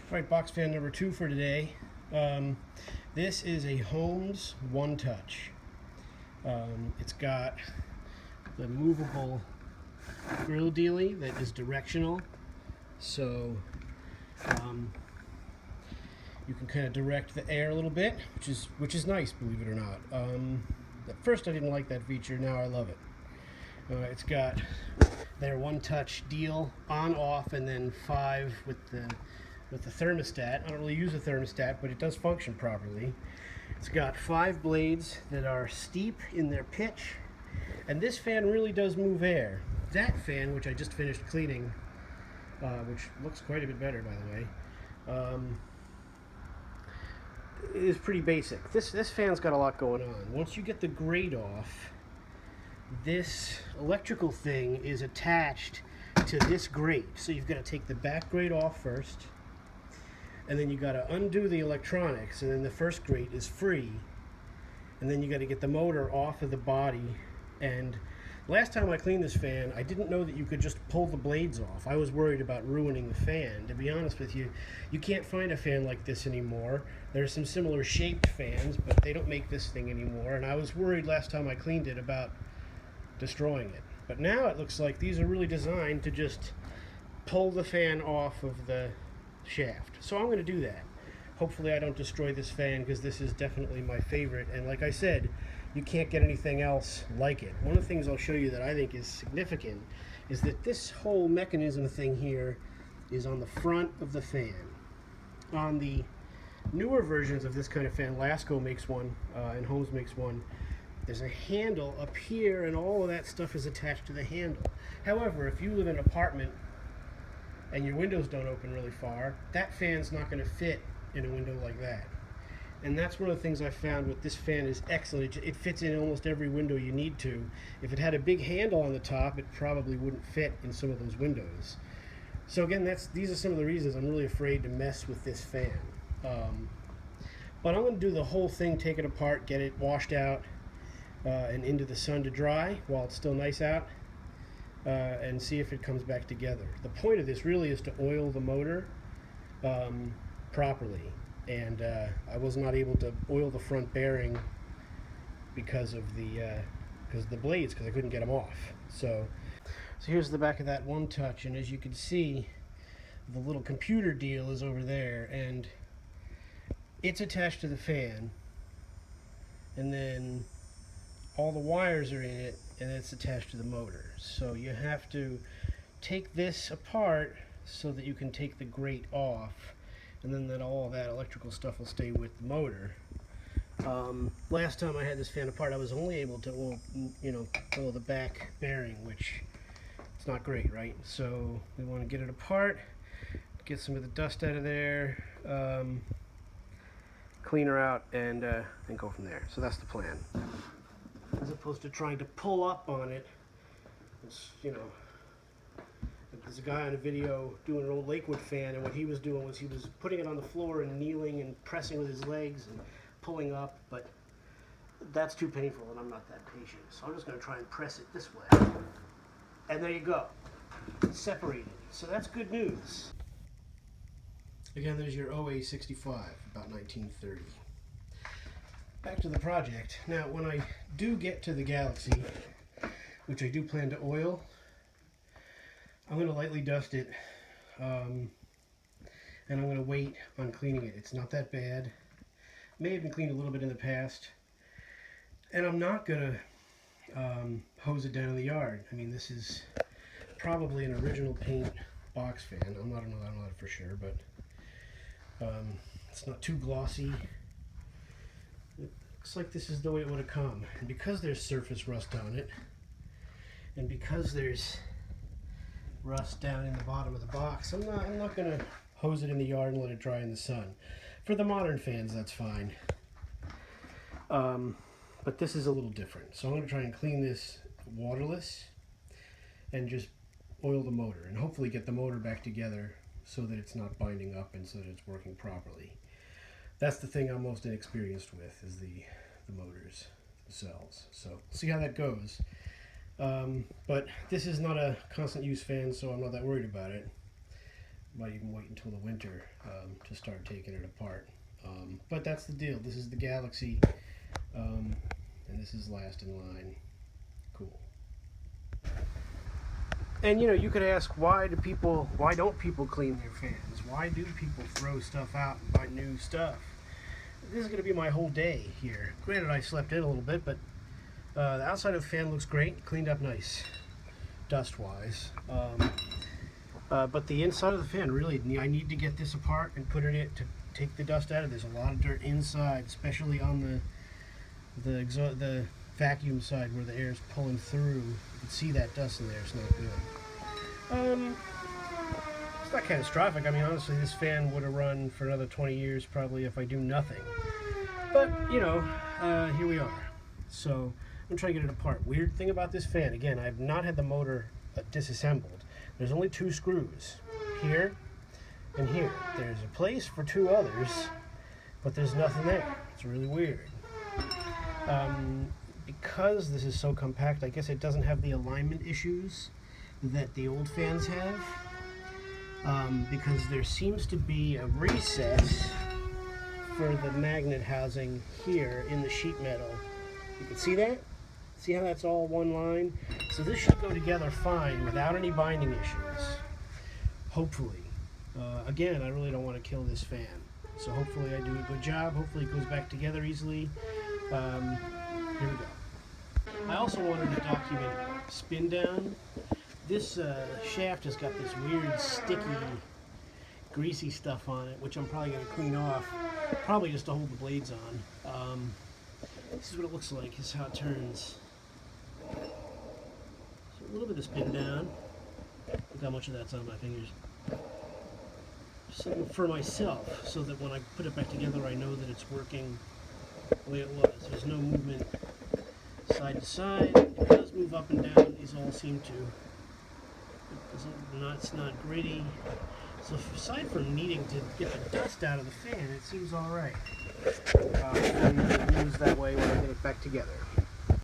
Alright, box fan number 2 for today. This is a Holmes One Touch. It's got the movable grill dealie that is directional, so you can kind of direct the air a little bit, which is nice, believe it or not. At first I didn't like that feature, now I love it. It's got their one touch deal on, off, and then 5 with the thermostat. I don't really use a thermostat, but it does function properly. It's got 5 blades that are steep in their pitch, and this fan really does move air. That fan, which I just finished cleaning, which looks quite a bit better, by the way, is pretty basic. This fan's got a lot going on. Once you get the grate off, this electrical thing is attached to this grate. So you've got to take the back grate off first, and then you got to undo the electronics, and then the first grate is free, and then you got to get the motor off of the body. And last time I cleaned this fan, I didn't know that you could just pull the blades off. I was worried about ruining the fan. To be honest with you, you can't find a fan like this anymore. There's some similar shaped fans, but they don't make this thing anymore, and I was worried last time I cleaned it about destroying it. But now it looks like these are really designed to just pull the fan off of the shaft. So I'm going to do that. Hopefully I don't destroy this fan, because this is definitely my favorite, and like I said, you can't get anything else like it. One of the things I'll show you that I think is significant is that this whole mechanism thing here is on the front of the fan. On the newer versions of this kind of fan, Lasco makes one, and Holmes makes one, there's a handle up here, and all of that stuff is attached to the handle. However, if you live in an apartment and your windows don't open really far, that fan's not going to fit in a window like that. And that's one of the things I found with this fan is excellent. It fits in almost every window you need to. If it had a big handle on the top, it probably wouldn't fit in some of those windows. So again, these are some of the reasons I'm really afraid to mess with this fan. But I'm going to do the whole thing, take it apart, get it washed out, and into the sun to dry while it's still nice out, and see if it comes back together. The point of this really is to oil the motor properly, and I was not able to oil the front bearing because of the blades, because I couldn't get them off. So here's the back of that One Touch, and as you can see, the little computer deal is over there, and it's attached to the fan, and then all the wires are in it, and it's attached to the motor. So you have to take this apart so that you can take the grate off, and then all that electrical stuff will stay with the motor. Last time I had this fan apart, I was only able to oil the back bearing, which it's not great, right? So we want to get it apart, get some of the dust out of there, clean her out, and go from there. So that's the plan. As opposed to trying to pull up on it. It's, there's a guy on a video doing an old Lakewood fan, and what he was doing was he was putting it on the floor and kneeling and pressing with his legs and pulling up, but that's too painful, and I'm not that patient. So I'm just going to try and press it this way. And there you go. It's separated. So that's good news. Again, there's your OA65, about 1930. Back to the project. Now, when I do get to the Galaxy, which I do plan to oil, I'm going to lightly dust it, and I'm going to wait on cleaning it. It's not that bad. May have been cleaned a little bit in the past, and I'm not going to hose it down in the yard. I mean, this is probably an original paint box fan. I'm not for sure, but it's not too glossy. Looks like this is the way it would have come, and because there's surface rust on it, and because there's rust down in the bottom of the box, I'm not going to hose it in the yard and let it dry in the sun. For the modern fans, that's fine, but this is a little different. So I'm going to try and clean this waterless and just oil the motor, and hopefully get the motor back together so that it's not binding up and so that it's working properly. That's the thing I'm most inexperienced with, is the motors themselves. So see how that goes. But this is not a constant use fan, so I'm not that worried about it. Might even wait until the winter to start taking it apart. But that's the deal. This is the Galaxy, and this is last in line. Cool. And you could ask, why don't people clean their fans? Why do people throw stuff out and buy new stuff? This is going to be my whole day here. Granted, I slept in a little bit, but the outside of the fan looks great, cleaned up nice, dust-wise. But the inside of the fan, really, I need to get this apart and put it in to take the dust out of. There's a lot of dirt inside, especially on the vacuum side where the air is pulling through. You can see that dust in there. It's not good. It's not catastrophic. I mean, honestly, this fan would have run for another 20 years probably if I do nothing. But, here we are. So I'm going to try to get it apart. Weird thing about this fan, again, I've not had the motor disassembled. There's only 2 screws, here and here. There's a place for 2 others, but there's nothing there. It's really weird. Because this is so compact, I guess it doesn't have the alignment issues that the old fans have. Because there seems to be a recess for the magnet housing here in the sheet metal. You can see that? See how that's all one line? So this should go together fine without any binding issues. Hopefully. Again, I really don't want to kill this fan. So hopefully I do a good job. Hopefully it goes back together easily. Here we go. I also wanted to document spin down. This shaft has got this weird, sticky, greasy stuff on it, which I'm probably going to clean off, probably just to hold the blades on. This is what it looks like. This is how it turns. So a little bit of spin down. Look how much of that's on my fingers. Something for myself, so that when I put it back together, I know that it's working the way it was. There's no movement side to side. It does move up and down. These all seem to. It's not gritty. So aside from needing to get the dust out of the fan, it seems all right. I'll use that way when I get it back together.